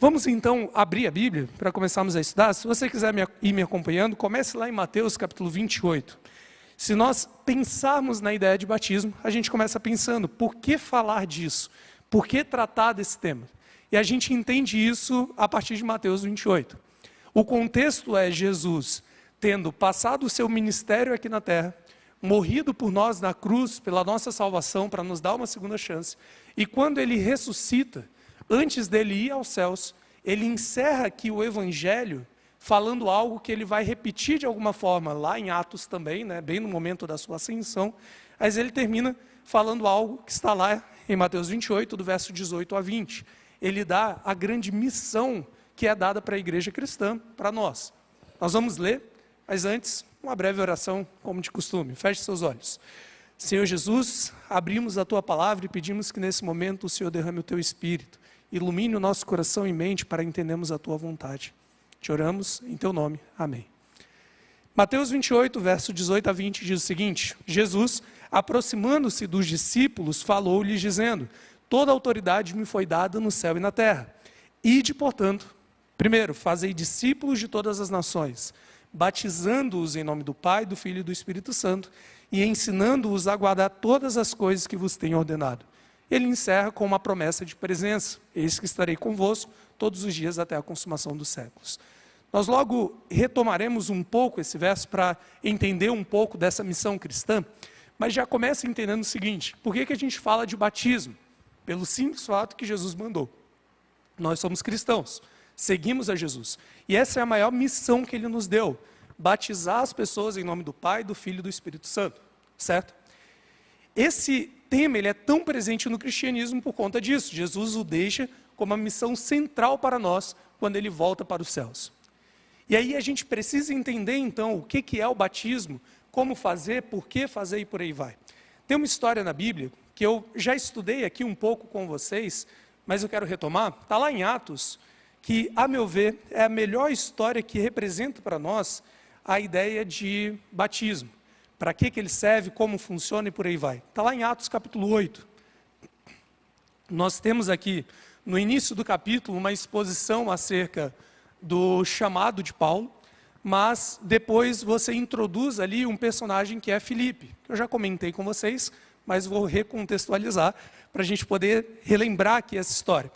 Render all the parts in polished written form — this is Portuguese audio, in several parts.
Vamos então abrir a Bíblia para começarmos a estudar. Se você quiser ir me acompanhando, comece lá em Mateus capítulo 28. Se nós pensarmos na ideia de batismo, a gente começa pensando, por que falar disso? Por que tratar desse tema? E a gente entende isso a partir de Mateus 28. O contexto é Jesus tendo passado o seu ministério aqui na terra, morrido por nós na cruz, pela nossa salvação, para nos dar uma segunda chance. E quando ele ressuscita, antes dele ir aos céus, ele encerra aqui o evangelho falando algo que ele vai repetir de alguma forma lá em Atos também, bem no momento da sua ascensão, mas ele termina falando algo que está lá em Mateus 28, do verso 18 a 20. Ele dá a grande missão que é dada para a igreja cristã, para nós. Nós vamos ler, mas antes, uma breve oração, como de costume. Feche seus olhos. Senhor Jesus, abrimos a Tua palavra e pedimos que nesse momento o Senhor derrame o Teu Espírito, ilumine o nosso coração e mente para entendermos a Tua vontade. Te oramos em Teu nome. Amém. Mateus 28, verso 18 a 20 diz o seguinte: Jesus, aproximando-se dos discípulos, falou-lhes dizendo: toda autoridade me foi dada no céu e na terra. Ide, portanto, primeiro, fazei discípulos de todas as nações, batizando-os em nome do Pai, do Filho e do Espírito Santo, e ensinando-os a guardar todas as coisas que vos tenho ordenado. Ele encerra com uma promessa de presença: eis que estarei convosco todos os dias até a consumação dos séculos. Nós logo retomaremos um pouco esse verso para entender um pouco dessa missão cristã, mas já começa entendendo o seguinte: por que a gente fala de batismo? Pelo simples fato que Jesus mandou. Nós somos cristãos, seguimos a Jesus, e essa é a maior missão que Ele nos deu: batizar as pessoas em nome do Pai, do Filho e do Espírito Santo, certo? Esse tema ele é tão presente no cristianismo por conta disso. Jesus o deixa como uma missão central para nós quando Ele volta para os céus. E aí a gente precisa entender então o que é o batismo, como fazer, por que fazer e por aí vai. Tem uma história na Bíblia que eu já estudei aqui um pouco com vocês, mas eu quero retomar. Está lá em Atos, que a meu ver é a melhor história que representa para nós a ideia de batismo. Para que ele serve, como funciona e por aí vai. Está lá em Atos capítulo 8. Nós temos aqui, no início do capítulo, uma exposição acerca do chamado de Paulo, mas depois você introduz ali um personagem que é Filipe, que eu já comentei com vocês, mas vou recontextualizar para a gente poder relembrar aqui essa história.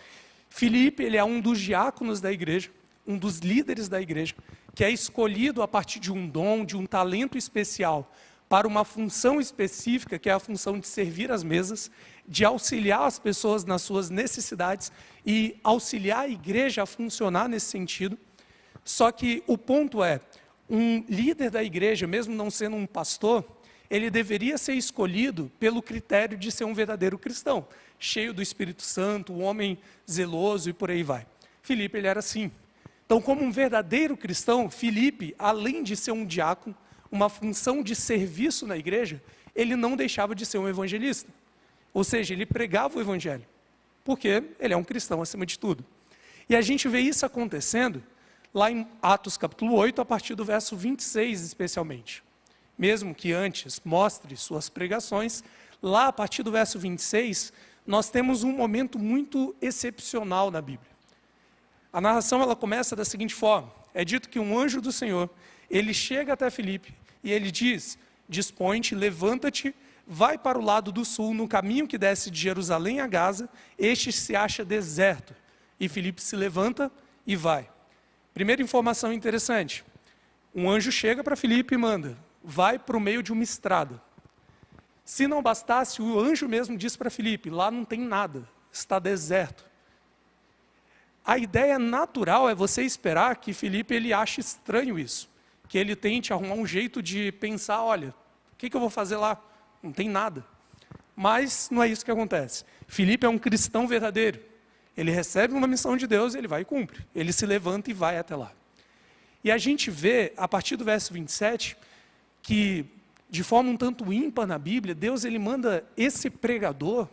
Filipe, ele é um dos diáconos da igreja, um dos líderes da igreja, que é escolhido a partir de um dom, de um talento especial, para uma função específica, que é a função de servir as mesas, de auxiliar as pessoas nas suas necessidades e auxiliar a igreja a funcionar nesse sentido. Só que o ponto é, um líder da igreja, mesmo não sendo um pastor, ele deveria ser escolhido pelo critério de ser um verdadeiro cristão, cheio do Espírito Santo, um homem zeloso e por aí vai. Filipe, ele era assim. Então, como um verdadeiro cristão, Filipe, além de ser um diácono, uma função de serviço na igreja, ele não deixava de ser um evangelista. Ou seja, ele pregava o evangelho, porque ele é um cristão acima de tudo. E a gente vê isso acontecendo lá em Atos capítulo 8, a partir do verso 26 especialmente. Mesmo que antes mostre suas pregações, lá a partir do verso 26, nós temos um momento muito excepcional na Bíblia. A narração ela começa da seguinte forma: é dito que um anjo do Senhor, ele chega até Filipe e ele diz: dispõe-te, levanta-te, vai para o lado do sul, no caminho que desce de Jerusalém a Gaza, este se acha deserto. E Filipe se levanta e vai. Primeira informação interessante: um anjo chega para Filipe e manda: vai para o meio de uma estrada. Se não bastasse, o anjo mesmo diz para Filipe: lá não tem nada, está deserto. A ideia natural é você esperar que Filipe ele ache estranho isso, que ele tente arrumar um jeito de pensar: olha, o que eu vou fazer lá? Não tem nada. Mas não é isso que acontece. Filipe é um cristão verdadeiro. Ele recebe uma missão de Deus e ele vai e cumpre. Ele se levanta e vai até lá. E a gente vê, a partir do verso 27, que de forma um tanto ímpar na Bíblia, Deus ele manda esse pregador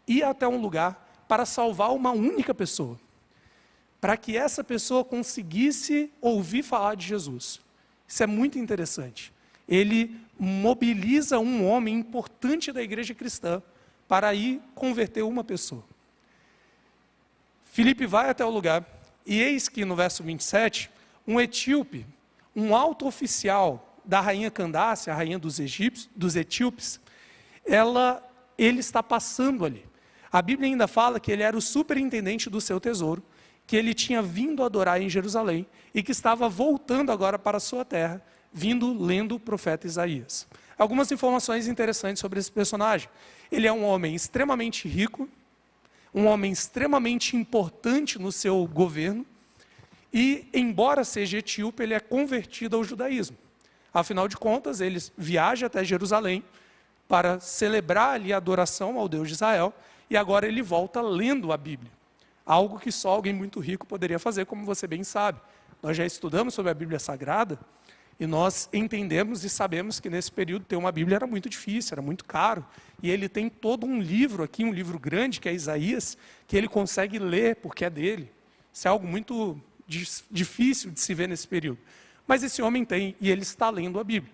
ir até um lugar para salvar uma única pessoa, para que essa pessoa conseguisse ouvir falar de Jesus. Isso é muito interessante. Ele mobiliza um homem importante da igreja cristã para ir converter uma pessoa. Filipe vai até o lugar, E eis que no verso 27, um etíope, um alto oficial da rainha Candace, a rainha dos etíopes, ele está passando ali. A Bíblia ainda fala que ele era o superintendente do seu tesouro, que ele tinha vindo adorar em Jerusalém e que estava voltando agora para a sua terra, lendo o profeta Isaías. Algumas informações interessantes sobre esse personagem. Ele é um homem extremamente rico, um homem extremamente importante no seu governo, e, embora seja etíope, ele é convertido ao judaísmo. Afinal de contas, ele viaja até Jerusalém para celebrar ali a adoração ao Deus de Israel, e agora ele volta lendo a Bíblia. Algo que só alguém muito rico poderia fazer, como você bem sabe. Nós já estudamos sobre a Bíblia Sagrada, e nós entendemos e sabemos que nesse período ter uma Bíblia era muito difícil, era muito caro. E ele tem todo um livro aqui, um livro grande, que é Isaías, que ele consegue ler porque é dele. Isso é algo muito difícil de se ver nesse período. Mas esse homem tem, e ele está lendo a Bíblia.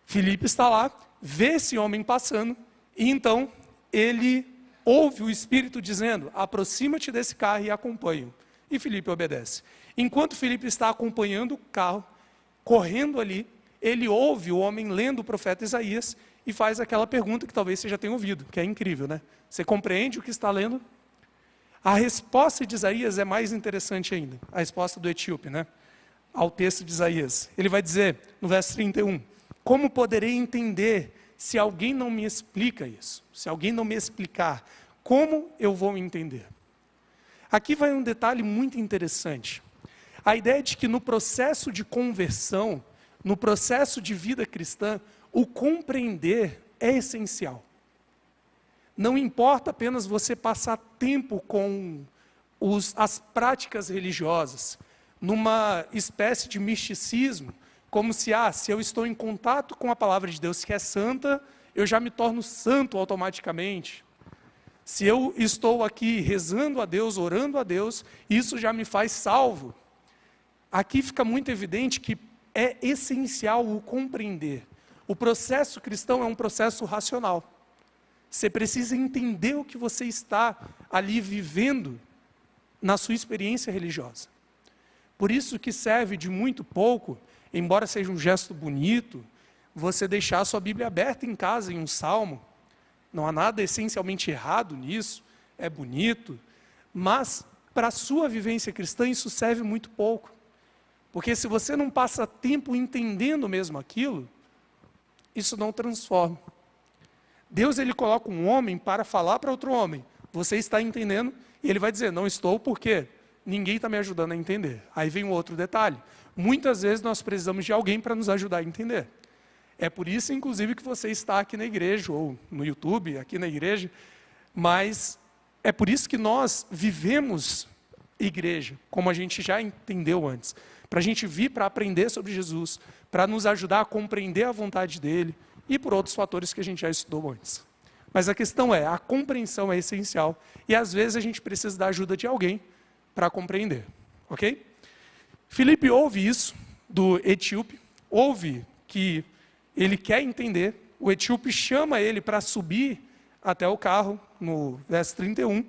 Filipe está lá, vê esse homem passando, e então ele ouve o Espírito dizendo: aproxima-te desse carro e acompanha-o. E Filipe obedece. Enquanto Filipe está acompanhando o carro, correndo ali, ele ouve o homem lendo o profeta Isaías e faz aquela pergunta que talvez você já tenha ouvido, que é incrível, né? Você compreende o que está lendo? A resposta de Isaías é mais interessante ainda, a resposta do etíope, né? Ao texto de Isaías. Ele vai dizer, no verso 31, como poderei entender se alguém não me explica isso? Se alguém não me explicar, como eu vou entender? Aqui vai um detalhe muito interessante. A ideia de que no processo de conversão, no processo de vida cristã, o compreender é essencial. Não importa apenas você passar tempo com as práticas religiosas, numa espécie de misticismo, como se eu estou em contato com a palavra de Deus que é santa, eu já me torno santo automaticamente. Se eu estou aqui rezando a Deus, orando a Deus, isso já me faz salvo. Aqui fica muito evidente que é essencial o compreender. O processo cristão é um processo racional. Você precisa entender o que você está ali vivendo na sua experiência religiosa. Por isso que serve de muito pouco, embora seja um gesto bonito, você deixar a sua Bíblia aberta em casa, em um salmo. Não há nada essencialmente errado nisso, é bonito, mas para a sua vivência cristã isso serve muito pouco. Porque se você não passa tempo entendendo mesmo aquilo, isso não transforma. Deus, ele coloca um homem para falar para outro homem. Você está entendendo? E ele vai dizer, não estou porque ninguém está me ajudando a entender. Aí vem um outro detalhe. Muitas vezes nós precisamos de alguém para nos ajudar a entender. É por isso, inclusive, que você está aqui na igreja, ou no YouTube, aqui na igreja. Mas é por isso que nós vivemos igreja, como a gente já entendeu antes. Para a gente vir para aprender sobre Jesus, para nos ajudar a compreender a vontade dele, e por outros fatores que a gente já estudou antes. Mas a questão é, a compreensão é essencial, e às vezes a gente precisa da ajuda de alguém para compreender, ok? Filipe ouve isso do etíope, ouve que ele quer entender, o etíope chama ele para subir até o carro, no verso 31,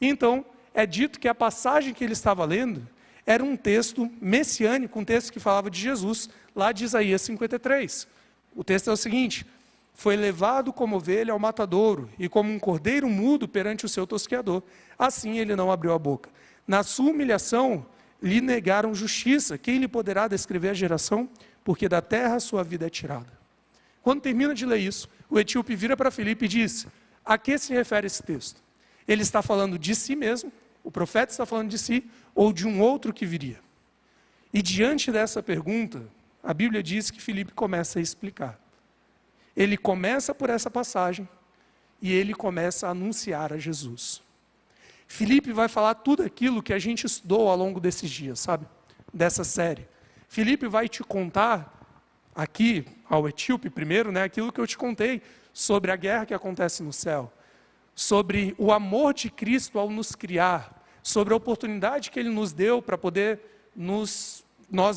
e então é dito que a passagem que ele estava lendo era um texto messiânico, um texto que falava de Jesus, lá de Isaías 53. O texto é o seguinte: foi levado como ovelha ao matadouro, e como um cordeiro mudo perante o seu tosqueador, assim ele não abriu a boca. Na sua humilhação, lhe negaram justiça. Quem lhe poderá descrever a geração? Porque da terra a sua vida é tirada. Quando termina de ler isso, o etíope vira para Filipe e diz: a que se refere esse texto? Ele está falando de si mesmo, o profeta está falando de si, ou de um outro que viria? E diante dessa pergunta, a Bíblia diz que Filipe começa a explicar. Ele começa por essa passagem e ele começa a anunciar a Jesus. Filipe vai falar tudo aquilo que a gente estudou ao longo desses dias, sabe? Dessa série. Filipe vai te contar aqui, ao etíope primeiro, né, aquilo que eu te contei sobre a guerra que acontece no céu, sobre o amor de Cristo ao nos criar, sobre a oportunidade que ele nos deu para poder nós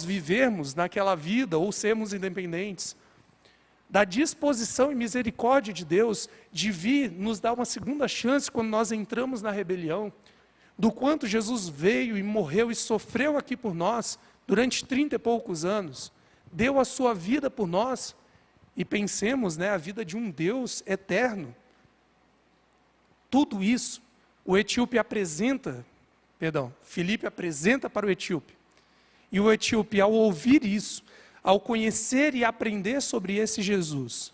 vivermos naquela vida ou sermos independentes, da disposição e misericórdia de Deus de vir nos dar uma segunda chance quando nós entramos na rebelião, do quanto Jesus veio e morreu e sofreu aqui por nós durante 30 e poucos anos, deu a sua vida por nós, e pensemos, a vida de um Deus eterno. Tudo isso, Filipe apresenta para o etíope. E o etíope, ao ouvir isso, ao conhecer e aprender sobre esse Jesus,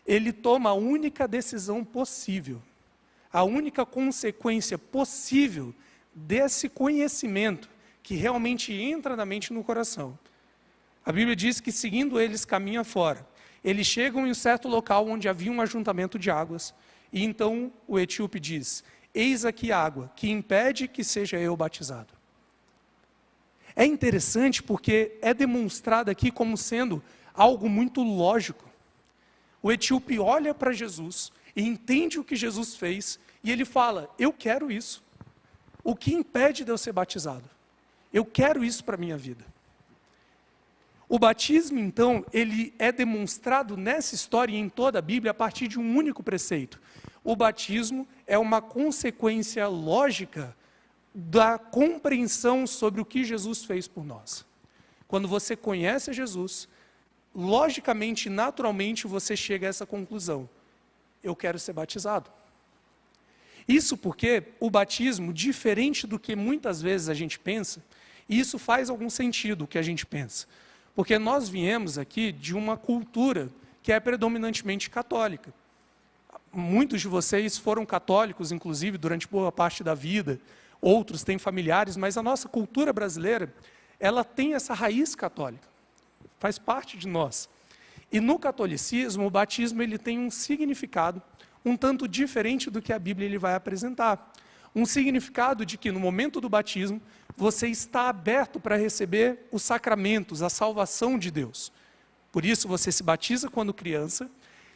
ele toma a única decisão possível, a única consequência possível desse conhecimento que realmente entra na mente e no coração. A Bíblia diz que, seguindo eles caminho afora, eles chegam em um certo local onde havia um ajuntamento de águas, e então o etíope diz: eis aqui água, que impede que seja eu batizado. É interessante porque é demonstrado aqui como sendo algo muito lógico. O etíope olha para Jesus e entende o que Jesus fez, e ele fala: eu quero isso. O que impede de eu ser batizado? Eu quero isso para a minha vida. O batismo, então, ele é demonstrado nessa história e em toda a Bíblia a partir de um único preceito. O batismo é uma consequência lógica da compreensão sobre o que Jesus fez por nós. Quando você conhece Jesus, logicamente, naturalmente, você chega a essa conclusão: eu quero ser batizado. Isso porque o batismo, diferente do que muitas vezes a gente pensa, e isso faz algum sentido o que a gente pensa, porque nós viemos aqui de uma cultura que é predominantemente católica. Muitos de vocês foram católicos, inclusive, durante boa parte da vida, outros têm familiares, mas a nossa cultura brasileira, ela tem essa raiz católica, faz parte de nós. E no catolicismo, o batismo ele tem um significado um tanto diferente do que a Bíblia ele vai apresentar. Um significado de que no momento do batismo, você está aberto para receber os sacramentos, a salvação de Deus. Por isso você se batiza quando criança,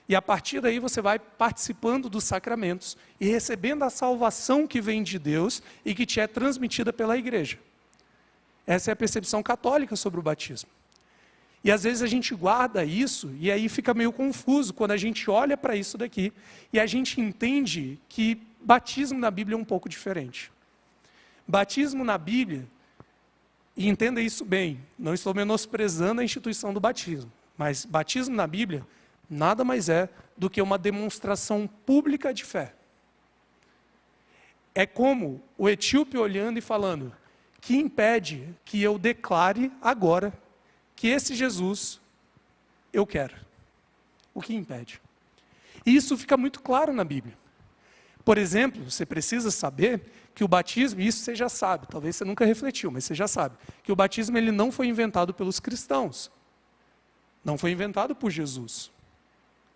e a partir daí você vai participando dos sacramentos e recebendo a salvação que vem de Deus e que te é transmitida pela igreja. Essa é a percepção católica sobre o batismo. E às vezes a gente guarda isso e aí fica meio confuso quando a gente olha para isso daqui e a gente entende que batismo na Bíblia é um pouco diferente. Batismo na Bíblia, e entenda isso bem, não estou menosprezando a instituição do batismo, mas batismo na Bíblia nada mais é do que uma demonstração pública de fé. É como o etíope olhando e falando: que impede que eu declare agora que esse Jesus eu quero? O que impede? E isso fica muito claro na Bíblia. Por exemplo, você precisa saber que o batismo, isso você já sabe, talvez você nunca refletiu, mas você já sabe, que o batismo ele não foi inventado pelos cristãos. Não foi inventado por Jesus.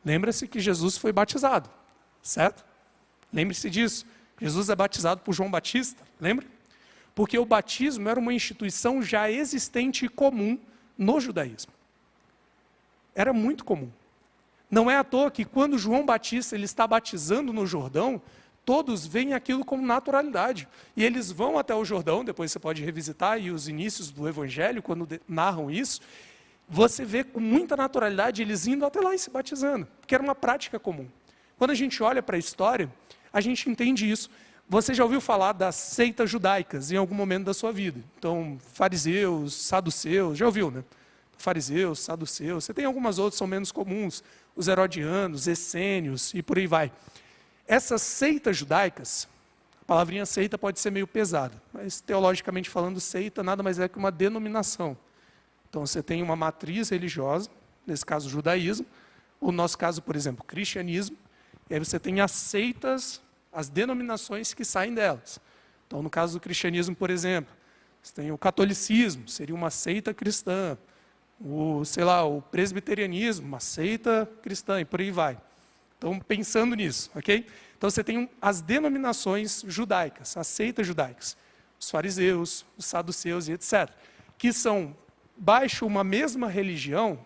Lembra-se que Jesus foi batizado, certo? Lembre-se disso. Jesus é batizado por João Batista, lembra? Porque o batismo era uma instituição já existente e comum no judaísmo. Era muito comum. Não é à toa que quando João Batista ele está batizando no Jordão, todos veem aquilo como naturalidade. E eles vão até o Jordão, depois você pode revisitar aí os inícios do Evangelho, quando narram isso, você vê com muita naturalidade eles indo até lá e se batizando, porque era uma prática comum. Quando a gente olha para a história, a gente entende isso. Você já ouviu falar das seitas judaicas em algum momento da sua vida? Então, fariseus, saduceus, já ouviu, né? Fariseus, saduceus, você tem algumas outras, são menos comuns, os herodianos, essênios e por aí vai. Essas seitas judaicas, a palavrinha seita pode ser meio pesada, mas teologicamente falando, seita nada mais é que uma denominação. Então você tem uma matriz religiosa, nesse caso o judaísmo, ou no nosso caso, por exemplo, o cristianismo, e aí você tem as seitas, as denominações que saem delas. Então no caso do cristianismo, por exemplo, você tem o catolicismo, seria uma seita cristã, o presbiterianismo, uma seita cristã, e por aí vai. Então pensando nisso, ok? Então você tem as denominações judaicas, as seitas judaicas, os fariseus, os saduceus e etc., que são, baixo uma mesma religião,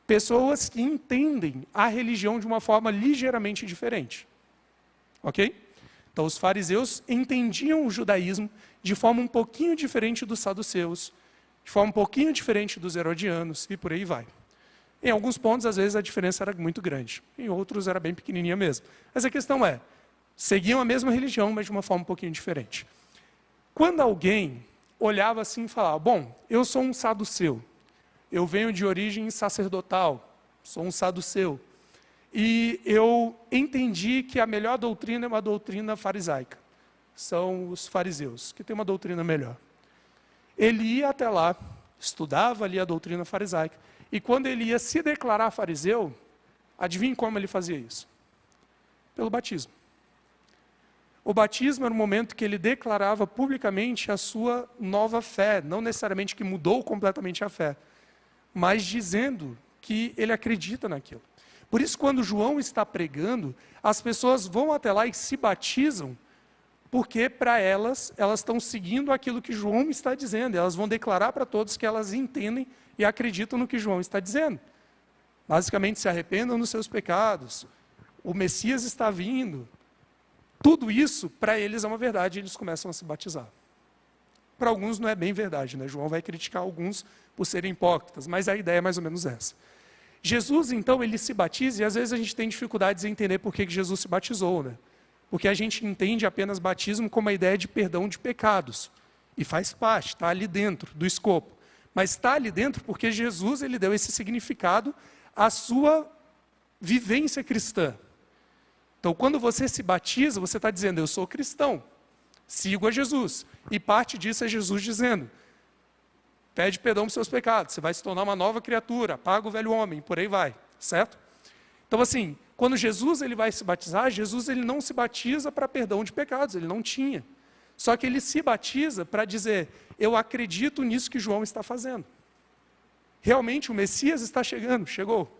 pessoas que entendem a religião de uma forma ligeiramente diferente. Ok? Então os fariseus entendiam o judaísmo de forma um pouquinho diferente dos saduceus, de forma um pouquinho diferente dos herodianos e por aí vai. Em alguns pontos, às vezes, a diferença era muito grande. Em outros, era bem pequenininha mesmo. Mas a questão é, seguiam a mesma religião, mas de uma forma um pouquinho diferente. Quando alguém olhava assim e falava, bom, eu sou um saduceu, eu venho de origem sacerdotal, sou um saduceu, e eu entendi que a melhor doutrina é uma doutrina farisaica, são os fariseus, que tem uma doutrina melhor. Ele ia até lá, estudava ali a doutrina farisaica, e quando ele ia se declarar fariseu, adivinhe como ele fazia isso? Pelo batismo. O batismo era o momento que ele declarava publicamente a sua nova fé, não necessariamente que mudou completamente a fé, mas dizendo que ele acredita naquilo. Por isso, quando João está pregando, as pessoas vão até lá e se batizam, porque para elas estão seguindo aquilo que João está dizendo, elas vão declarar para todos que elas entendem e acreditam no que João está dizendo. Basicamente, se arrependam dos seus pecados, o Messias está vindo. Tudo isso, para eles, é uma verdade, e eles começam a se batizar. Para alguns não é bem verdade, né? João vai criticar alguns por serem hipócritas, mas a ideia é mais ou menos essa. Jesus, então, ele se batiza, e às vezes a gente tem dificuldades em entender por que Jesus se batizou, né? Porque a gente entende apenas batismo como a ideia de perdão de pecados, e faz parte, está ali dentro do escopo. Mas está ali dentro porque Jesus, ele deu esse significado à sua vivência cristã. Então, quando você se batiza, você está dizendo, eu sou cristão, sigo a Jesus. E parte disso é Jesus dizendo, pede perdão pelos seus pecados, você vai se tornar uma nova criatura, apaga o velho homem, por aí vai, certo? Então, assim, quando Jesus ele vai se batizar, Jesus ele não se batiza para perdão de pecados, ele não tinha. Só que ele se batiza para dizer, eu acredito nisso que João está fazendo. Realmente o Messias está chegando, chegou.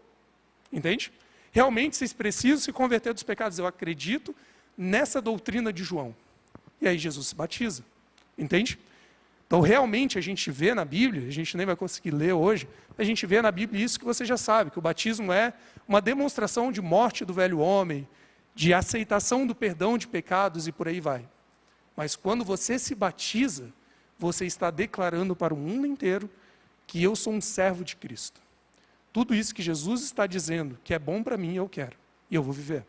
Entende? Realmente vocês precisam se converter dos pecados. Eu acredito nessa doutrina de João. E aí Jesus se batiza. Entende? Então realmente a gente vê na Bíblia, a gente nem vai conseguir ler hoje, a gente vê na Bíblia isso que você já sabe, que o batismo é uma demonstração de morte do velho homem, de aceitação do perdão de pecados e por aí vai. Mas quando você se batiza, você está declarando para o mundo inteiro que eu sou um servo de Cristo. Tudo isso que Jesus está dizendo, que é bom para mim, eu quero. E eu vou viver.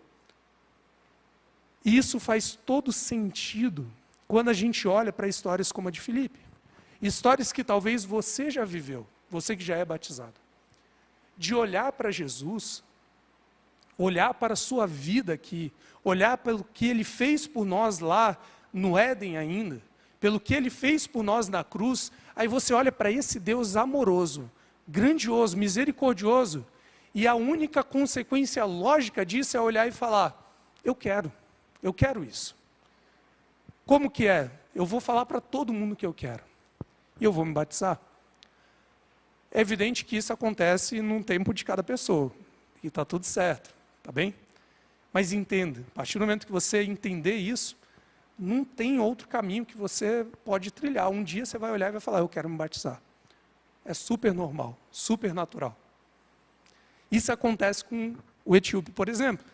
E isso faz todo sentido quando a gente olha para histórias como a de Filipe. Histórias que talvez você já viveu, você que já é batizado. De olhar para Jesus, olhar para a sua vida aqui, olhar pelo que Ele fez por nós lá no Éden ainda, pelo que Ele fez por nós na cruz, aí você olha para esse Deus amoroso, grandioso, misericordioso, e a única consequência lógica disso é olhar e falar, eu quero isso. Como que é? Eu vou falar para todo mundo que eu quero, e eu vou me batizar. É evidente que isso acontece num tempo de cada pessoa, e está tudo certo, tá bem? Mas entenda, a partir do momento que você entender isso, não tem outro caminho que você pode trilhar. Um dia você vai olhar e vai falar, eu quero me batizar. É super normal, super natural. Isso acontece com o etíope, por exemplo.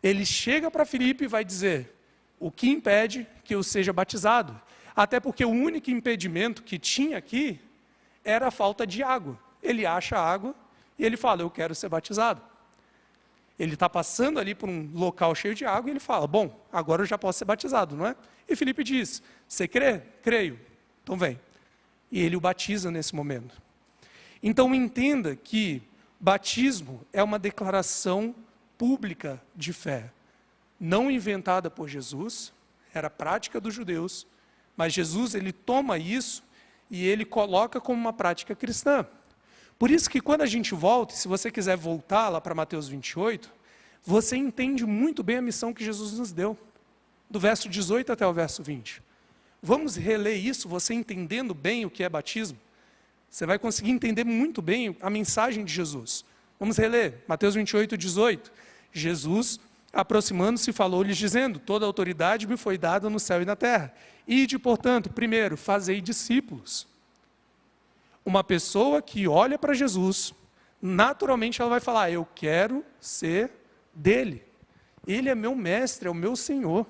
Ele chega para Filipe e vai dizer, o que impede que eu seja batizado? Até porque o único impedimento que tinha aqui era a falta de água. Ele acha água e ele fala, eu quero ser batizado. Ele está passando ali por um local cheio de água e ele fala, bom, agora eu já posso ser batizado, não é? E Filipe diz, você crê? Creio. Então vem. E ele o batiza nesse momento. Então entenda que batismo é uma declaração pública de fé, não inventada por Jesus, era prática dos judeus, mas Jesus ele toma isso e ele coloca como uma prática cristã. Por isso que quando a gente volta, se você quiser voltar lá para Mateus 28, você entende muito bem a missão que Jesus nos deu, do verso 18 até o verso 20. Vamos reler isso, você entendendo bem o que é batismo. Você vai conseguir entender muito bem a mensagem de Jesus. Vamos reler, Mateus 28, 18. Jesus, aproximando-se, falou-lhes dizendo, toda a autoridade me foi dada no céu e na terra. Ide, portanto, primeiro, fazei discípulos. Uma pessoa que olha para Jesus, naturalmente ela vai falar, eu quero ser dele. Ele é meu mestre, é o meu Senhor.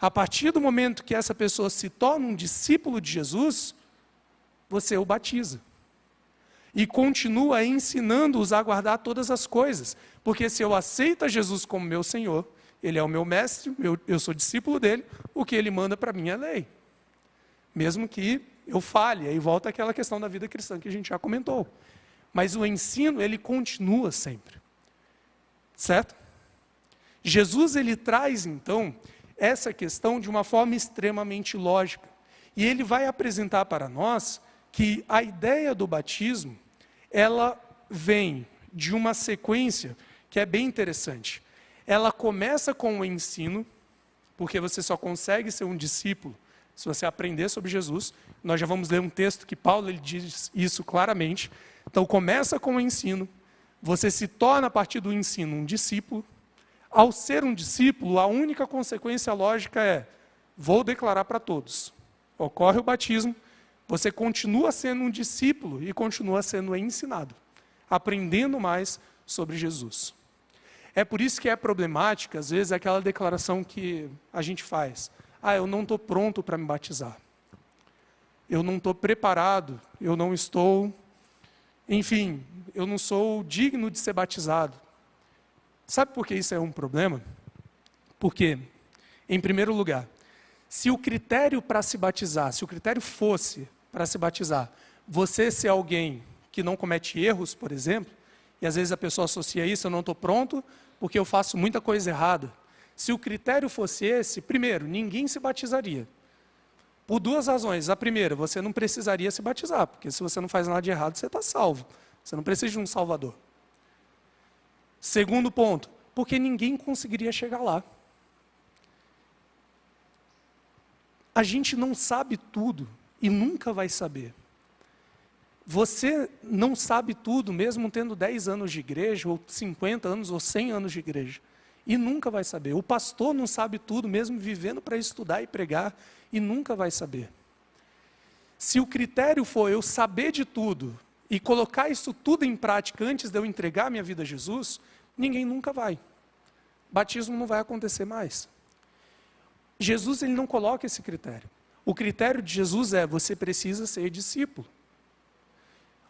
A partir do momento que essa pessoa se torna um discípulo de Jesus, você o batiza. E continua ensinando-os a guardar todas as coisas. Porque se eu aceito a Jesus como meu Senhor, Ele é o meu mestre, eu sou discípulo dele, o que Ele manda para mim é lei. mesmo que eu falhe. Aí volta aquela questão da vida cristã que a gente já comentou. Mas o ensino, ele continua sempre. Certo? Jesus, ele traz, então, essa questão de uma forma extremamente lógica. E ele vai apresentar para nós que a ideia do batismo, ela vem de uma sequência que é bem interessante. Ela começa com o ensino, porque você só consegue ser um discípulo se você aprender sobre Jesus. Nós já vamos ler um texto que Paulo ele diz isso claramente. Então começa com o ensino, você se torna a partir do ensino um discípulo. Ao ser um discípulo, a única consequência lógica é: vou declarar para todos. Ocorre o batismo, você continua sendo um discípulo e continua sendo ensinado, aprendendo mais sobre Jesus. É por isso que é problemática, às vezes, aquela declaração que a gente faz: eu não estou pronto para me batizar. Eu não estou preparado, eu não estou, enfim, eu não sou digno de ser batizado. Sabe por que isso é um problema? Porque, em primeiro lugar, se o critério para se batizar, se o critério fosse para se batizar, você ser alguém que não comete erros, por exemplo, e às vezes a pessoa associa isso: eu não estou pronto porque eu faço muita coisa errada. Se o critério fosse esse, primeiro, ninguém se batizaria. Por duas razões. A primeira, você não precisaria se batizar, porque se você não faz nada de errado, você está salvo. Você não precisa de um salvador. Segundo ponto, porque ninguém conseguiria chegar lá. A gente não sabe tudo e nunca vai saber. Você não sabe tudo, mesmo tendo 10 anos de igreja, ou 50 anos, ou 100 anos de igreja. E nunca vai saber. O pastor não sabe tudo, mesmo vivendo para estudar e pregar, e nunca vai saber. Se o critério for eu saber de tudo, e colocar isso tudo em prática antes de eu entregar minha vida a Jesus, ninguém nunca vai. Batismo não vai acontecer mais. Jesus, ele não coloca esse critério. O critério de Jesus é: você precisa ser discípulo.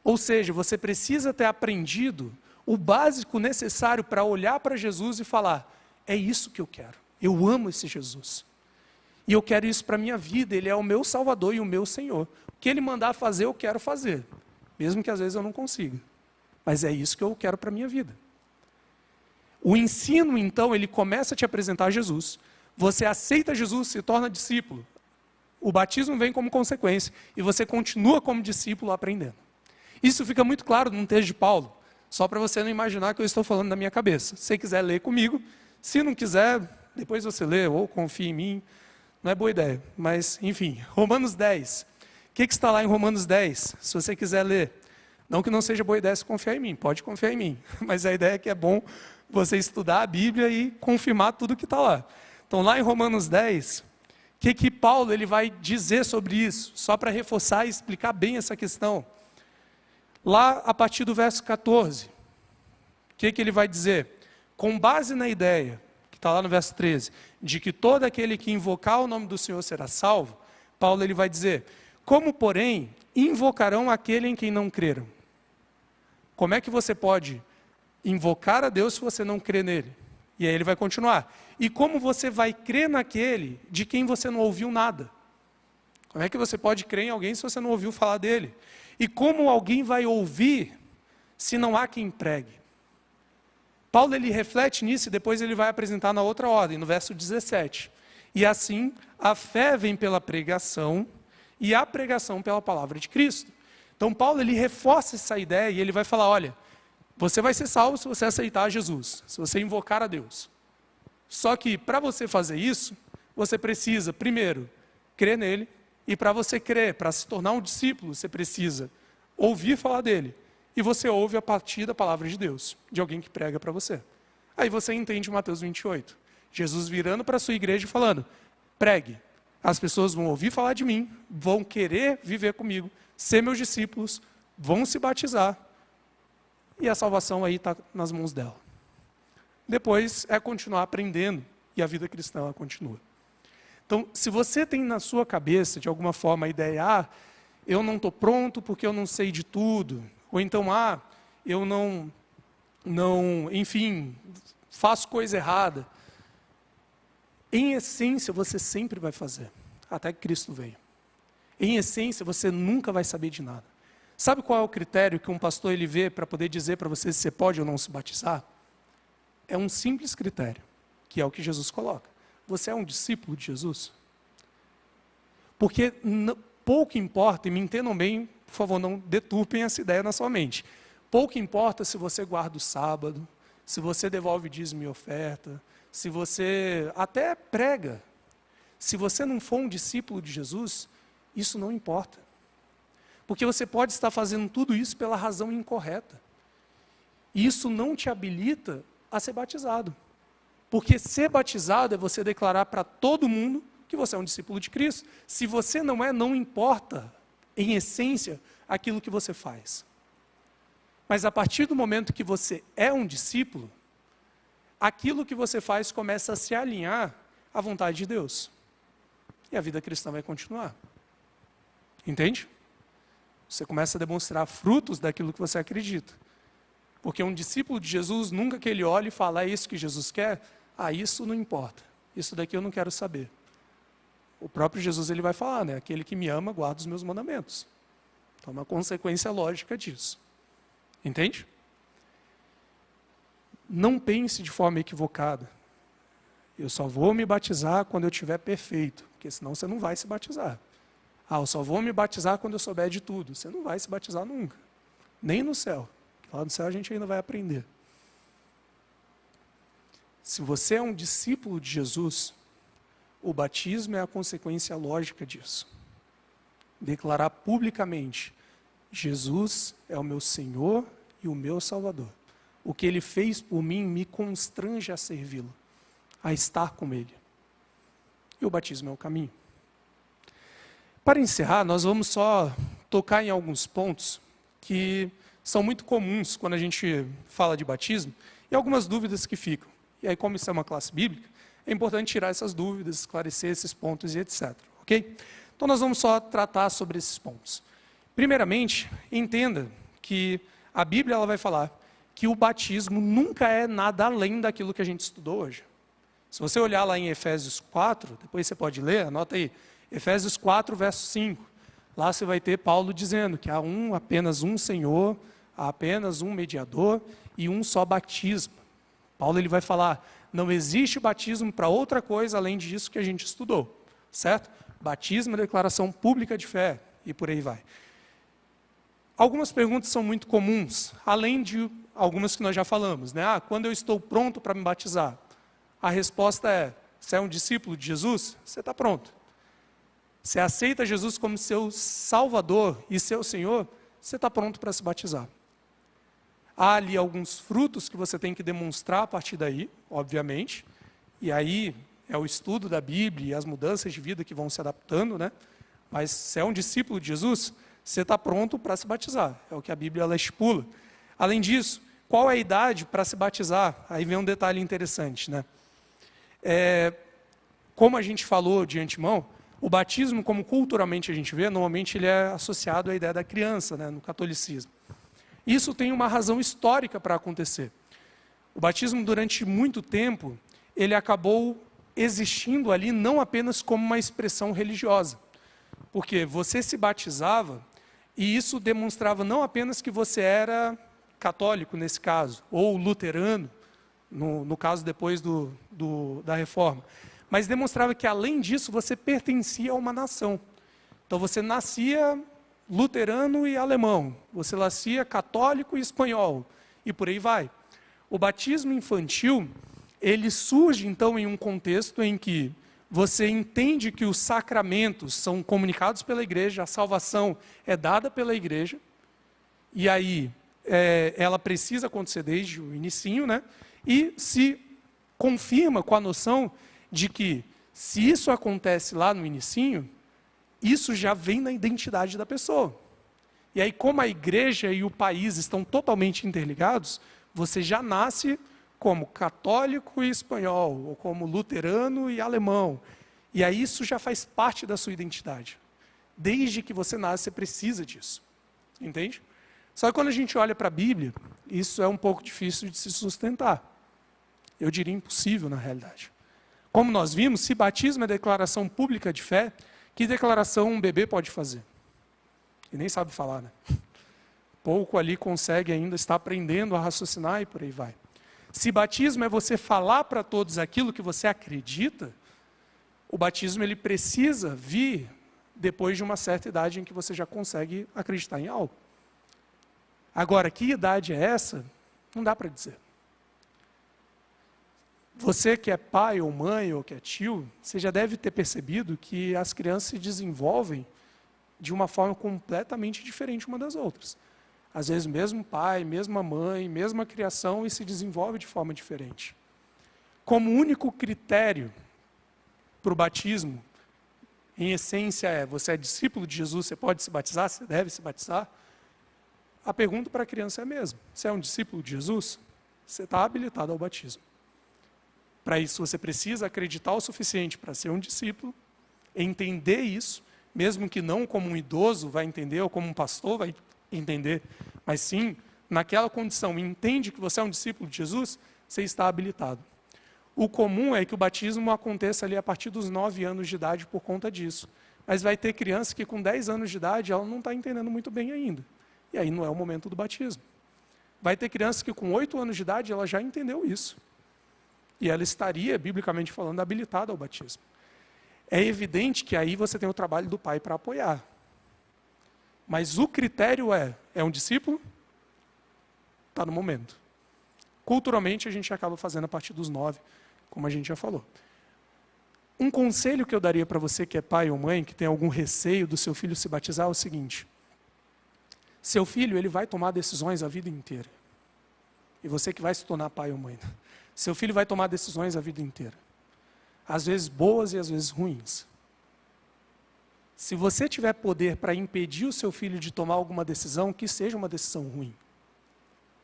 Ou seja, você precisa ter aprendido o básico necessário para olhar para Jesus e falar: é isso que eu quero. Eu amo esse Jesus. E eu quero isso para a minha vida. Ele é o meu Salvador e o meu Senhor. O que Ele mandar fazer, eu quero fazer. Mesmo que às vezes eu não consiga. Mas é isso que eu quero para a minha vida. O ensino, então, ele começa a te apresentar Jesus. Você aceita Jesus, se torna discípulo. O batismo vem como consequência. E você continua como discípulo aprendendo. Isso fica muito claro num texto de Paulo. Só para você não imaginar que eu estou falando da minha cabeça. Se você quiser ler comigo, se não quiser, depois você lê ou confia em mim. Não é boa ideia, mas enfim. Romanos 10. O que está lá em Romanos 10? Se você quiser ler. Não que não seja boa ideia se confiar em mim, pode confiar em mim. Mas a ideia é que é bom você estudar a Bíblia e confirmar tudo que está lá. Então lá em Romanos 10, o que Paulo ele vai dizer sobre isso? Só para reforçar e explicar bem essa questão. Lá a partir do verso 14, o que ele vai dizer? Com base na ideia, que está lá no verso 13, de que todo aquele que invocar o nome do Senhor será salvo, Paulo ele vai dizer: como, porém, invocarão aquele em quem não creram? Como é que você pode invocar a Deus se você não crê nele? E aí ele vai continuar: e como você vai crer naquele de quem você não ouviu nada? Como é que você pode crer em alguém se você não ouviu falar dele? E como alguém vai ouvir se não há quem pregue? Paulo ele reflete nisso e depois ele vai apresentar na outra ordem, no verso 17. E assim, a fé vem pela pregação e a pregação pela palavra de Cristo. Então Paulo ele reforça essa ideia e ele vai falar: olha, você vai ser salvo se você aceitar Jesus, se você invocar a Deus. Só que para você fazer isso, você precisa, primeiro, crer nele. E para você crer, para se tornar um discípulo, você precisa ouvir falar dele. E você ouve a partir da palavra de Deus, de alguém que prega para você. Aí você entende Mateus 28. Jesus virando para a sua igreja e falando: pregue. As pessoas vão ouvir falar de mim, vão querer viver comigo, ser meus discípulos, vão se batizar. E a salvação aí está nas mãos dela. Depois é continuar aprendendo e a vida cristã ela continua. Então, se você tem na sua cabeça, de alguma forma, a ideia: eu não estou pronto porque eu não sei de tudo. Ou então, eu não, enfim, faço coisa errada. Em essência, você sempre vai fazer, até que Cristo venha. Em essência, você nunca vai saber de nada. Sabe qual é o critério que um pastor ele vê para poder dizer para você se você pode ou não se batizar? É um simples critério, que é o que Jesus coloca. Você é um discípulo de Jesus? Porque pouco importa, e me entendam bem, por favor, não deturpem essa ideia na sua mente. Pouco importa se você guarda o sábado, se você devolve dízimo e oferta, se você até prega. Se você não for um discípulo de Jesus, isso não importa. Porque você pode estar fazendo tudo isso pela razão incorreta. E isso não te habilita a ser batizado. Porque ser batizado é você declarar para todo mundo que você é um discípulo de Cristo. Se você não é, não importa, em essência, aquilo que você faz. Mas a partir do momento que você é um discípulo, aquilo que você faz começa a se alinhar à vontade de Deus. E a vida cristã vai continuar. Entende? Você começa a demonstrar frutos daquilo que você acredita. Porque um discípulo de Jesus, nunca que ele olhe e fala, é isso que Jesus quer? Isso não importa. Isso daqui eu não quero saber. O próprio Jesus ele vai falar, né? Aquele que me ama, guarda os meus mandamentos. Então, é uma consequência lógica disso. Entende? Não pense de forma equivocada. Eu só vou me batizar quando eu estiver perfeito, porque senão você não vai se batizar. Eu só vou me batizar quando eu souber de tudo. Você não vai se batizar nunca. Nem no céu. Lá no céu a gente ainda vai aprender. Se você é um discípulo de Jesus, o batismo é a consequência lógica disso. Declarar publicamente, Jesus é o meu Senhor e o meu Salvador. O que Ele fez por mim me constrange a servi-lo, a estar com Ele. E o batismo é o caminho. Para encerrar, nós vamos só tocar em alguns pontos que são muito comuns quando a gente fala de batismo e algumas dúvidas que ficam. E aí, como isso é uma classe bíblica, é importante tirar essas dúvidas, esclarecer esses pontos e etc. Ok? Então, nós vamos só tratar sobre esses pontos. Primeiramente, entenda que a Bíblia ela vai falar que o batismo nunca é nada além daquilo que a gente estudou hoje. Se você olhar lá em Efésios 4, depois você pode ler, anota aí, Efésios 4, verso 5. Lá você vai ter Paulo dizendo que há apenas um Senhor, há apenas um mediador e um só batismo. Paulo ele vai falar, não existe batismo para outra coisa além disso que a gente estudou, certo? Batismo é declaração pública de fé e por aí vai. Algumas perguntas são muito comuns, além de algumas que nós já falamos, né? Quando eu estou pronto para me batizar? A resposta é, você é um discípulo de Jesus? Você está pronto. Você aceita Jesus como seu Salvador e seu Senhor? Você está pronto para se batizar. Há ali alguns frutos que você tem que demonstrar a partir daí, obviamente, e aí é o estudo da Bíblia e as mudanças de vida que vão se adaptando, né? Mas se é um discípulo de Jesus, você está pronto para se batizar, é o que a Bíblia ela estipula. Além disso, qual é a idade para se batizar? Aí vem um detalhe interessante, né? Como a gente falou de antemão, o batismo, como culturalmente a gente vê, normalmente ele é associado à ideia da criança, né, no catolicismo. Isso tem uma razão histórica para acontecer. O batismo, durante muito tempo, ele acabou existindo ali não apenas como uma expressão religiosa. Porque você se batizava e isso demonstrava não apenas que você era católico, nesse caso, ou luterano, no caso depois da reforma, mas demonstrava que, além disso, você pertencia a uma nação. Então, você nascia luterano e alemão, você nascia católico e espanhol, e por aí vai. O batismo infantil, ele surge, então, em um contexto em que você entende que os sacramentos são comunicados pela igreja, a salvação é dada pela igreja, e aí ela precisa acontecer desde o inicinho, né? E se confirma com a noção de que, se isso acontece lá no inicinho, isso já vem na identidade da pessoa. E aí, como a igreja e o país estão totalmente interligados, você já nasce como católico e espanhol, ou como luterano e alemão. E aí isso já faz parte da sua identidade. Desde que você nasce, você precisa disso. Entende? Só que quando a gente olha para a Bíblia, isso é um pouco difícil de se sustentar. Eu diria impossível, na realidade. Como nós vimos, se batismo é declaração pública de fé, Que declaração um bebê pode fazer? E nem sabe falar, né? Pouco ali consegue ainda, está aprendendo a raciocinar e por aí vai. Se batismo é você falar para todos aquilo que você acredita, o batismo ele precisa vir depois de uma certa idade em que você já consegue acreditar em algo. Agora, que idade é essa? Não dá para dizer. Você que é pai ou mãe ou que é tio, você já deve ter percebido que as crianças se desenvolvem de uma forma completamente diferente uma das outras. Às vezes, mesmo pai, mesma mãe, mesma criação, e se desenvolve de forma diferente. Como único critério para o batismo, em essência você é discípulo de Jesus, você pode se batizar, você deve se batizar, a pergunta para a criança é a mesma. Você é um discípulo de Jesus? Você está habilitado ao batismo. Para isso, você precisa acreditar o suficiente para ser um discípulo, entender isso, mesmo que não como um idoso vai entender, ou como um pastor vai entender, mas sim, naquela condição, entende que você é um discípulo de Jesus, você está habilitado. O comum é que o batismo aconteça ali a partir dos 9 anos de idade por conta disso. Mas vai ter criança que com 10 anos de idade, ela não está entendendo muito bem ainda. E aí não é o momento do batismo. Vai ter criança que com 8 anos de idade, ela já entendeu isso. E ela estaria, biblicamente falando, habilitada ao batismo. É evidente que aí você tem o trabalho do pai para apoiar. Mas o critério é um discípulo? Está no momento. Culturalmente, a gente acaba fazendo a partir dos 9, como a gente já falou. Um conselho que eu daria para você que é pai ou mãe, que tem algum receio do seu filho se batizar, é o seguinte. Seu filho, ele vai tomar decisões a vida inteira. E você que vai se tornar pai ou mãe. Seu filho vai tomar decisões a vida inteira. Às vezes boas e às vezes ruins. Se você tiver poder para impedir o seu filho de tomar alguma decisão, que seja uma decisão ruim.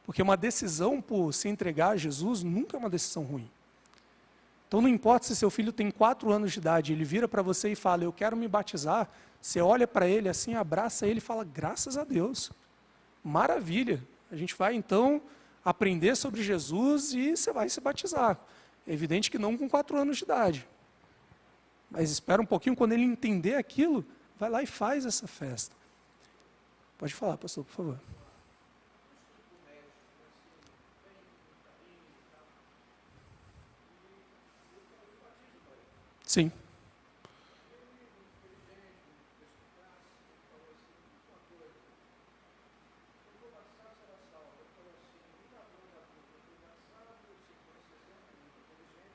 Porque uma decisão por se entregar a Jesus nunca é uma decisão ruim. Então não importa se seu filho tem 4 anos de idade, ele vira para você e fala, eu quero me batizar, você olha para ele assim, abraça ele e fala, graças a Deus, maravilha, a gente vai então aprender sobre Jesus e você vai se batizar. É evidente que não com 4 anos de idade. Mas espera um pouquinho, quando ele entender aquilo, vai lá e faz essa festa. Pode falar, pastor, por favor. Sim.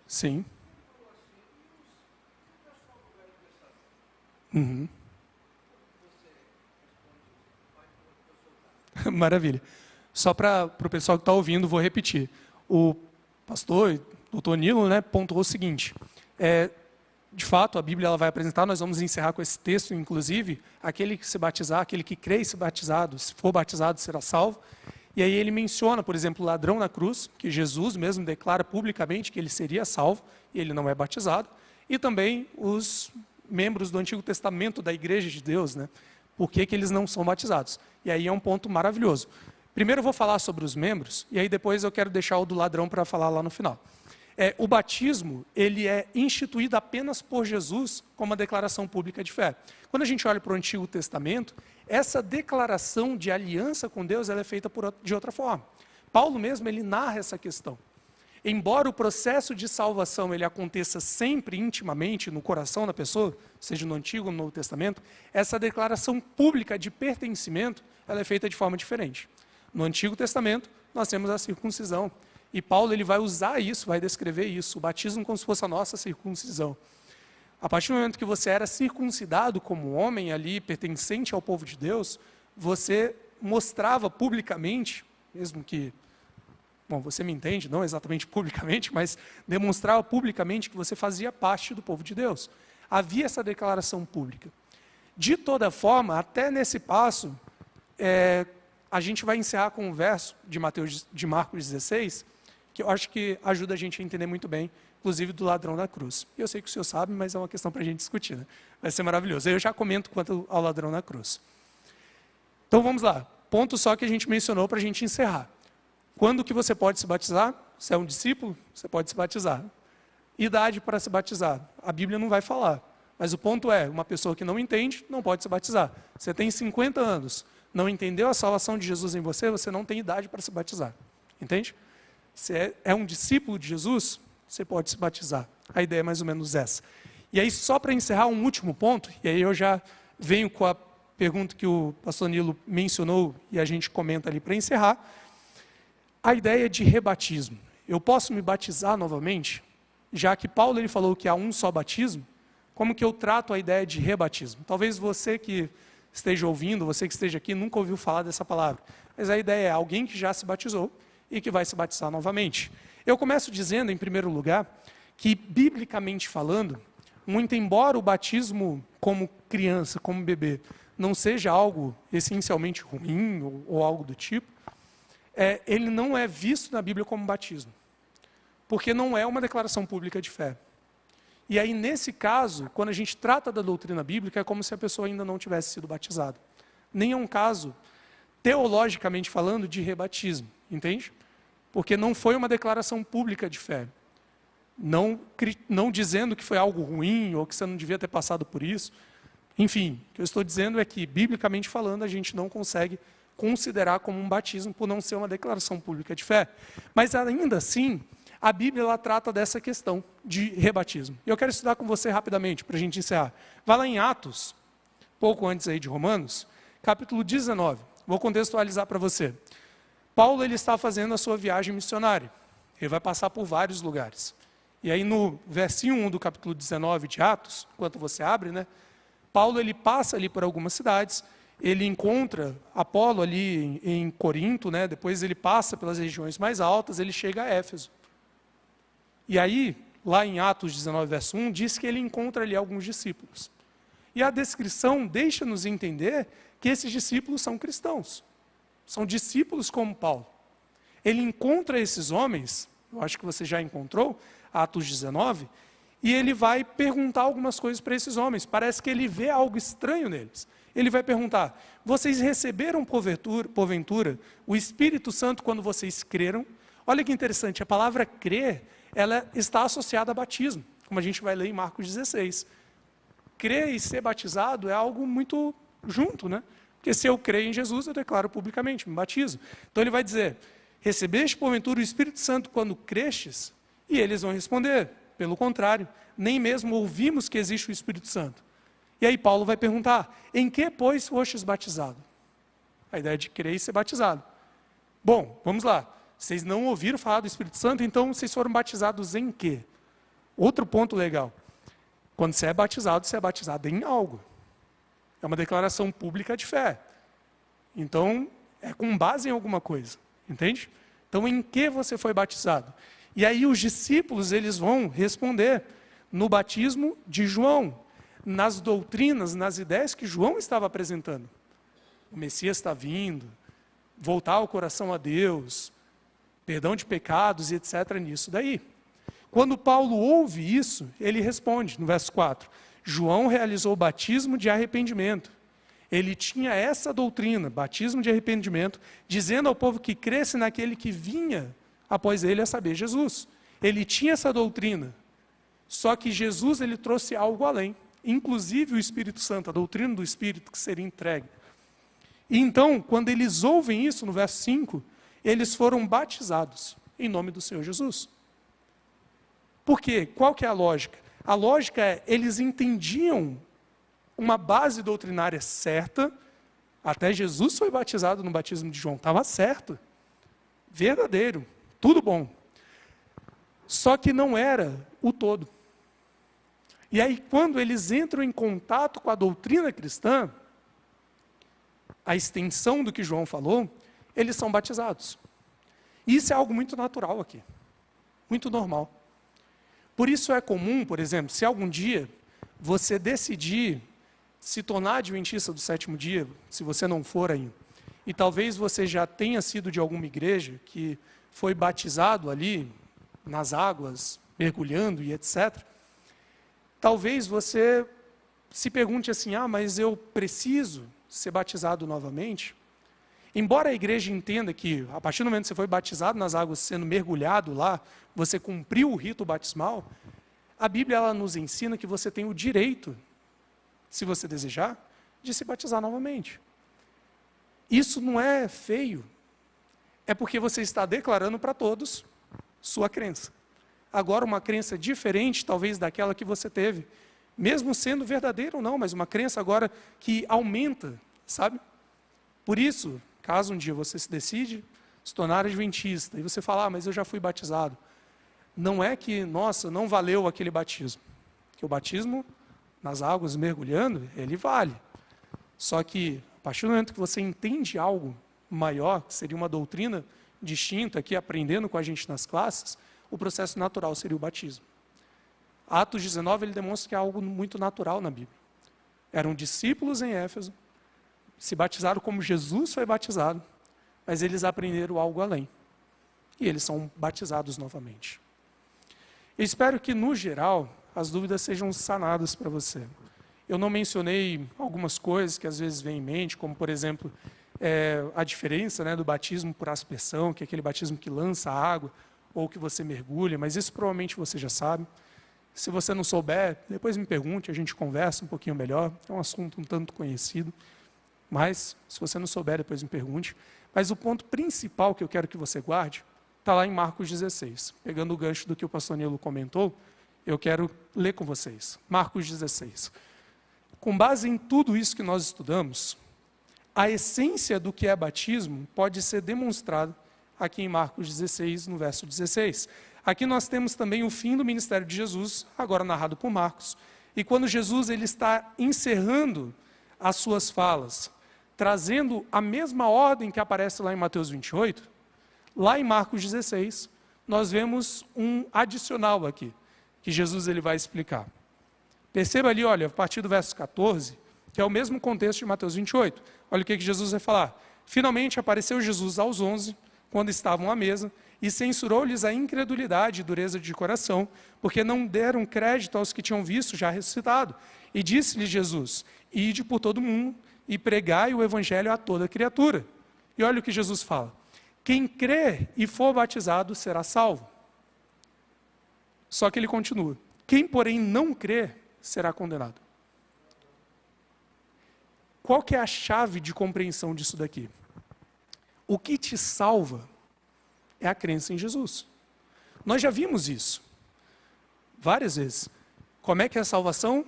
Sim. Uhum. Maravilha. Só para o pessoal que está ouvindo, vou repetir. O pastor, doutor Nilo, pontuou o seguinte. De fato, a Bíblia ela vai apresentar, nós vamos encerrar com esse texto, inclusive, aquele que se batizar, aquele que crê e se batizado, se for batizado, será salvo. E aí ele menciona, por exemplo, o ladrão na cruz, que Jesus mesmo declara publicamente que ele seria salvo, e ele não é batizado, e também os membros do Antigo Testamento da Igreja de Deus, por que eles não são batizados. E aí é um ponto maravilhoso. Primeiro eu vou falar sobre os membros, e aí depois eu quero deixar o do ladrão para falar lá no final. O batismo, ele é instituído apenas por Jesus como uma declaração pública de fé. Quando a gente olha para o Antigo Testamento, essa declaração de aliança com Deus ela é feita de outra forma. Paulo mesmo, ele narra essa questão. Embora o processo de salvação ele aconteça sempre intimamente no coração da pessoa, seja no Antigo ou no Novo Testamento, essa declaração pública de pertencimento ela é feita de forma diferente. No Antigo Testamento, nós temos a circuncisão. E Paulo ele vai usar isso, vai descrever isso, o batismo como se fosse a nossa circuncisão. A partir do momento que você era circuncidado como homem ali, pertencente ao povo de Deus, você mostrava publicamente, mesmo que, você me entende, não exatamente publicamente, mas demonstrava publicamente que você fazia parte do povo de Deus. Havia essa declaração pública. De toda forma, até nesse passo, a gente vai encerrar com um verso de Marcos 16, que eu acho que ajuda a gente a entender muito bem, inclusive do ladrão da cruz. Eu sei que o senhor sabe, mas é uma questão para a gente discutir. Vai ser maravilhoso. Eu já comento quanto ao ladrão da cruz. Então vamos lá. Ponto só que a gente mencionou para a gente encerrar. Quando que você pode se batizar? Se é um discípulo, você pode se batizar. Idade para se batizar? A Bíblia não vai falar. Mas o ponto é, uma pessoa que não entende, não pode se batizar. Você tem 50 anos, não entendeu a salvação de Jesus em você, você não tem idade para se batizar. Entende? Se é um discípulo de Jesus, você pode se batizar. A ideia é mais ou menos essa. E aí, só para encerrar um último ponto, e aí eu já venho com a pergunta que o pastor Nilo mencionou, e a gente comenta ali para encerrar, a ideia de rebatismo. Eu posso me batizar novamente? Já que Paulo ele falou que há um só batismo, como que eu trato a ideia de rebatismo? Talvez você que esteja ouvindo, você que esteja aqui, nunca ouviu falar dessa palavra. Mas a ideia é alguém que já se batizou e que vai se batizar novamente. Eu começo dizendo, em primeiro lugar, que, biblicamente falando, muito embora o batismo como criança, como bebê, não seja algo essencialmente ruim ou algo do tipo, ele não é visto na Bíblia como batismo, porque não é uma declaração pública de fé. E aí, nesse caso, quando a gente trata da doutrina bíblica, é como se a pessoa ainda não tivesse sido batizada. Nem é um caso, teologicamente falando, de rebatismo, entende? Porque não foi uma declaração pública de fé. Não dizendo que foi algo ruim, ou que você não devia ter passado por isso. Enfim, o que eu estou dizendo é que, biblicamente falando, a gente não consegue considerar como um batismo por não ser uma declaração pública de fé. Mas, ainda assim, a Bíblia ela trata dessa questão de rebatismo. E eu quero estudar com você rapidamente, para a gente encerrar. Vá lá em Atos, pouco antes aí de Romanos, capítulo 19. Vou contextualizar para você. Paulo ele está fazendo a sua viagem missionária. Ele vai passar por vários lugares. E aí no versinho 1 do capítulo 19 de Atos, enquanto você abre, né? Paulo ele passa ali por algumas cidades, ele encontra Apolo ali em Corinto, né? Depois ele passa pelas regiões mais altas, ele chega a Éfeso. E aí, lá em Atos 19, verso 1, diz que ele encontra ali alguns discípulos. E a descrição deixa-nos entender que esses discípulos são cristãos. São discípulos como Paulo. Ele encontra esses homens, eu acho que você já encontrou, Atos 19, e ele vai perguntar algumas coisas para esses homens. Parece que ele vê algo estranho neles. Ele vai perguntar, vocês receberam porventura o Espírito Santo quando vocês creram? Olha que interessante, a palavra crer, ela está associada a batismo, como a gente vai ler em Marcos 16. Crer e ser batizado é algo muito junto, né? Porque se eu creio em Jesus, eu declaro publicamente, me batizo. Então ele vai dizer, recebeste porventura o Espírito Santo quando crestes? E eles vão responder, pelo contrário, nem mesmo ouvimos que existe o Espírito Santo. E aí Paulo vai perguntar, em que, pois, fostes batizado? A ideia de crer e ser batizado. Bom, vamos lá. Vocês não ouviram falar do Espírito Santo, então vocês foram batizados em quê? Outro ponto legal. Quando você é batizado em algo. É uma declaração pública de fé. Então, é com base em alguma coisa. Entende? Então, em que você foi batizado? E aí os discípulos, eles vão responder no batismo de João, nas doutrinas, nas ideias que João estava apresentando. O Messias está vindo, voltar o coração a Deus, perdão de pecados e etc. nisso daí. Quando Paulo ouve isso, ele responde, no verso 4, João realizou o batismo de arrependimento. Ele tinha essa doutrina, batismo de arrependimento, dizendo ao povo que cresce naquele que vinha após ele, a saber, Jesus. Ele tinha essa doutrina, só que Jesus ele trouxe algo além, inclusive o Espírito Santo, a doutrina do Espírito que seria entregue. E então, quando eles ouvem isso, no verso 5, eles foram batizados em nome do Senhor Jesus. Por quê? Qual que é a lógica? A lógica é, eles entendiam uma base doutrinária certa, até Jesus foi batizado no batismo de João, estava certo, verdadeiro, tudo bom. Só que não era o todo. E aí, quando eles entram em contato com a doutrina cristã, a extensão do que João falou, eles são batizados. E isso é algo muito natural aqui, muito normal. Por isso é comum, por exemplo, se algum dia você decidir se tornar adventista do sétimo dia, se você não for ainda, e talvez você já tenha sido de alguma igreja que foi batizado ali nas águas, mergulhando e etc., talvez você se pergunte assim, mas eu preciso ser batizado novamente? Embora a igreja entenda que, a partir do momento que você foi batizado nas águas, sendo mergulhado lá, você cumpriu o rito batismal, a Bíblia ela nos ensina que você tem o direito se você desejar, de se batizar novamente. Isso não é feio, é porque você está declarando para todos sua crença. Agora, uma crença diferente, talvez, daquela que você teve, mesmo sendo verdadeira ou não, mas uma crença agora que aumenta, sabe? Por isso, caso um dia você se decide se tornar adventista, e você fala, mas eu já fui batizado. Não é que, nossa, não valeu aquele batismo. Porque o batismo, nas águas, mergulhando, ele vale. Só que, a partir do momento que você entende algo maior, que seria uma doutrina distinta, aqui aprendendo com a gente nas classes, o processo natural seria o batismo. Atos 19, ele demonstra que é algo muito natural na Bíblia. Eram discípulos em Éfeso, se batizaram como Jesus foi batizado, mas eles aprenderam algo além. E eles são batizados novamente. Eu espero que, no geral, as dúvidas sejam sanadas para você. Eu não mencionei algumas coisas que às vezes vêm em mente, como, por exemplo, a diferença, né, do batismo por aspersão, que é aquele batismo que lança água, ou que você mergulha, mas isso provavelmente você já sabe. Se você não souber, depois me pergunte, a gente conversa um pouquinho melhor. É um assunto um tanto conhecido, mas se você não souber, depois me pergunte. Mas o ponto principal que eu quero que você guarde está lá em Marcos 16. Pegando o gancho do que o pastor Nilo comentou, eu quero ler com vocês. Marcos 16. Com base em tudo isso que nós estudamos, a essência do que é batismo pode ser demonstrada aqui em Marcos 16, no verso 16. Aqui nós temos também o fim do ministério de Jesus, agora narrado por Marcos. E quando Jesus ele está encerrando as suas falas, trazendo a mesma ordem que aparece lá em Mateus 28, lá em Marcos 16, nós vemos um adicional aqui, que Jesus ele vai explicar. Perceba ali, olha, a partir do verso 14, que é o mesmo contexto de Mateus 28. Olha o que Jesus vai falar. Finalmente apareceu Jesus aos 11, quando estavam à mesa, e censurou-lhes a incredulidade e dureza de coração, porque não deram crédito aos que tinham visto já ressuscitado. E disse-lhes Jesus, ide por todo mundo e pregai o evangelho a toda criatura. E olha o que Jesus fala. Quem crer e for batizado será salvo. Só que ele continua. Quem, porém, não crer será condenado. Qual que é a chave de compreensão disso daqui? O que te salva é a crença em Jesus. Nós já vimos isso várias vezes. Como é que é a salvação?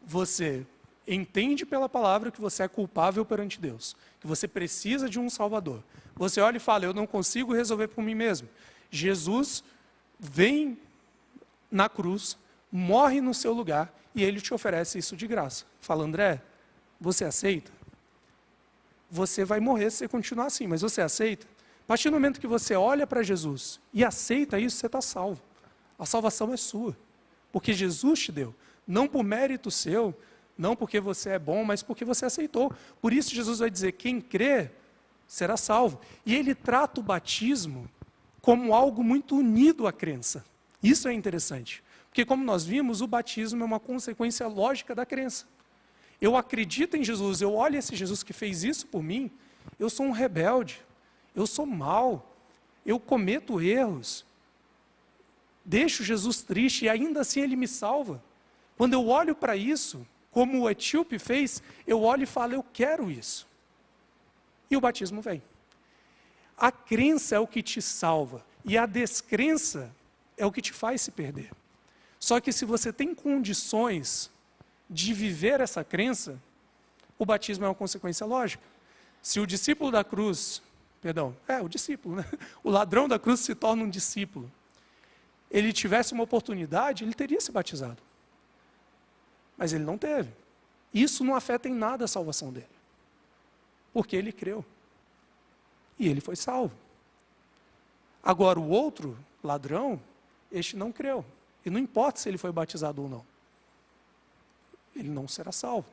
Você entende pela palavra que você é culpável perante Deus, que você precisa de um Salvador. Você olha e fala, eu não consigo resolver por mim mesmo. Jesus vem na cruz, morre no seu lugar e ele te oferece isso de graça. Fala, André, você aceita? Você vai morrer se você continuar assim, mas você aceita? A partir do momento que você olha para Jesus e aceita isso, você está salvo. A salvação é sua, porque Jesus te deu. Não por mérito seu, não porque você é bom, mas porque você aceitou. Por isso Jesus vai dizer, quem crê será salvo. E ele trata o batismo como algo muito unido à crença. Isso é interessante, porque como nós vimos, o batismo é uma consequência lógica da crença. Eu acredito em Jesus, eu olho esse Jesus que fez isso por mim, eu sou um rebelde, eu sou mau, eu cometo erros, deixo Jesus triste e ainda assim ele me salva. Quando eu olho para isso, como o etíope fez, eu olho e falo, eu quero isso. E o batismo vem. A crença é o que te salva, e a descrença é o que te faz se perder. Só que se você tem condições de viver essa crença, o batismo é uma consequência lógica. Se o discípulo da cruz, o discípulo, né? O ladrão da cruz se torna um discípulo. Ele tivesse uma oportunidade, ele teria se batizado. Mas ele não teve. Isso não afeta em nada a salvação dele. Porque ele creu. E ele foi salvo. Agora, o outro ladrão, este não creu. E não importa se ele foi batizado ou não. Ele não será salvo.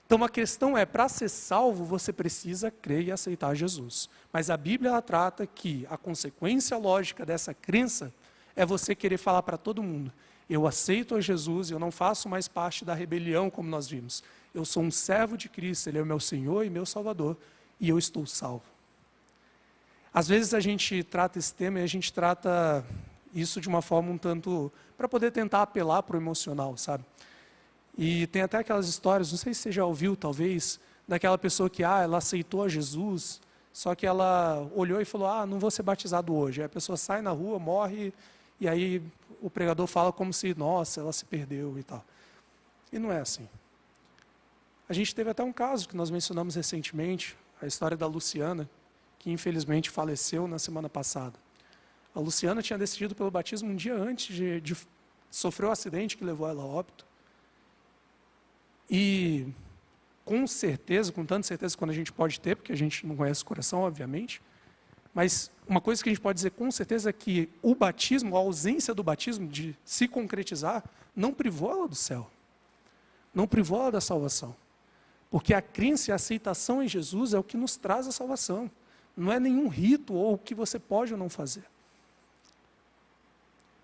Então a questão é, para ser salvo, você precisa crer e aceitar Jesus. Mas a Bíblia ela trata que a consequência lógica dessa crença é você querer falar para todo mundo, eu aceito a Jesus, eu não faço mais parte da rebelião como nós vimos. Eu sou um servo de Cristo, Ele é o meu Senhor e meu Salvador, e eu estou salvo. Às vezes a gente trata esse tema e a gente trata isso de uma forma um tanto, para poder tentar apelar para o emocional, sabe? E tem até aquelas histórias, não sei se você já ouviu, talvez, daquela pessoa que, ela aceitou a Jesus, só que ela olhou e falou, não vou ser batizado hoje. Aí a pessoa sai na rua, morre, e aí o pregador fala como se, nossa, ela se perdeu e tal. E não é assim. A gente teve até um caso que nós mencionamos recentemente, a história da Luciana, que infelizmente faleceu na semana passada. A Luciana tinha decidido pelo batismo um dia antes de sofrer um acidente que levou ela a óbito. E com certeza, com tanta certeza quando a gente pode ter, porque a gente não conhece o coração, obviamente, mas uma coisa que a gente pode dizer com certeza é que o batismo, a ausência do batismo, de se concretizar, não privou ela do céu. Não privou ela da salvação. Porque a crença e a aceitação em Jesus é o que nos traz a salvação. Não é nenhum rito ou o que você pode ou não fazer.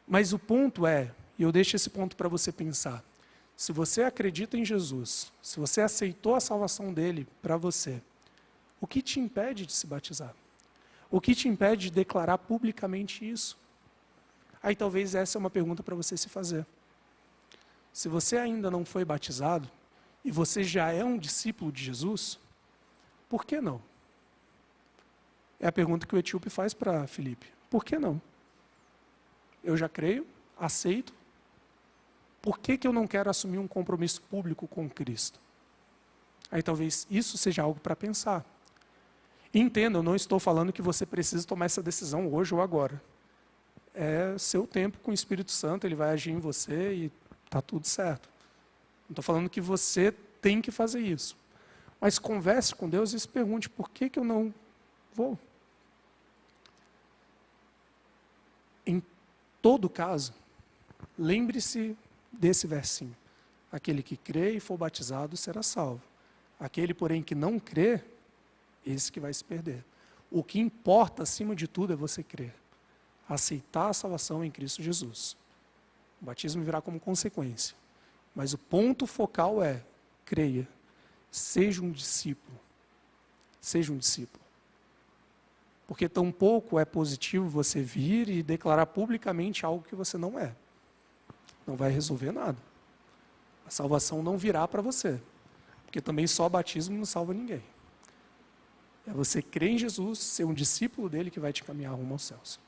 Mas o ponto é, e eu deixo esse ponto para você pensar, se você acredita em Jesus, se você aceitou a salvação dele para você, o que te impede de se batizar? O que te impede de declarar publicamente isso? Aí talvez essa é uma pergunta para você se fazer. Se você ainda não foi batizado, e você já é um discípulo de Jesus, por que não? É a pergunta que o etíope faz para Filipe. Por que não? Eu já creio, aceito. Por que eu não quero assumir um compromisso público com Cristo? Aí talvez isso seja algo para pensar. Entenda, eu não estou falando que você precisa tomar essa decisão hoje ou agora. É seu tempo com o Espírito Santo, ele vai agir em você e está tudo certo. Não estou falando que você tem que fazer isso. Mas converse com Deus e se pergunte, por que eu não vou? Em todo caso, lembre-se desse versinho. Aquele que crê e for batizado será salvo. Aquele, porém, que não crê, esse que vai se perder. O que importa, acima de tudo, é você crer. Aceitar a salvação em Cristo Jesus. O batismo virá como consequência. Mas o ponto focal é, creia. Seja um discípulo. Seja um discípulo. Porque tampouco é positivo você vir e declarar publicamente algo que você não é. Não vai resolver nada. A salvação não virá para você. Porque também só batismo não salva ninguém. É você crer em Jesus, ser um discípulo dele que vai te caminhar rumo aos céus.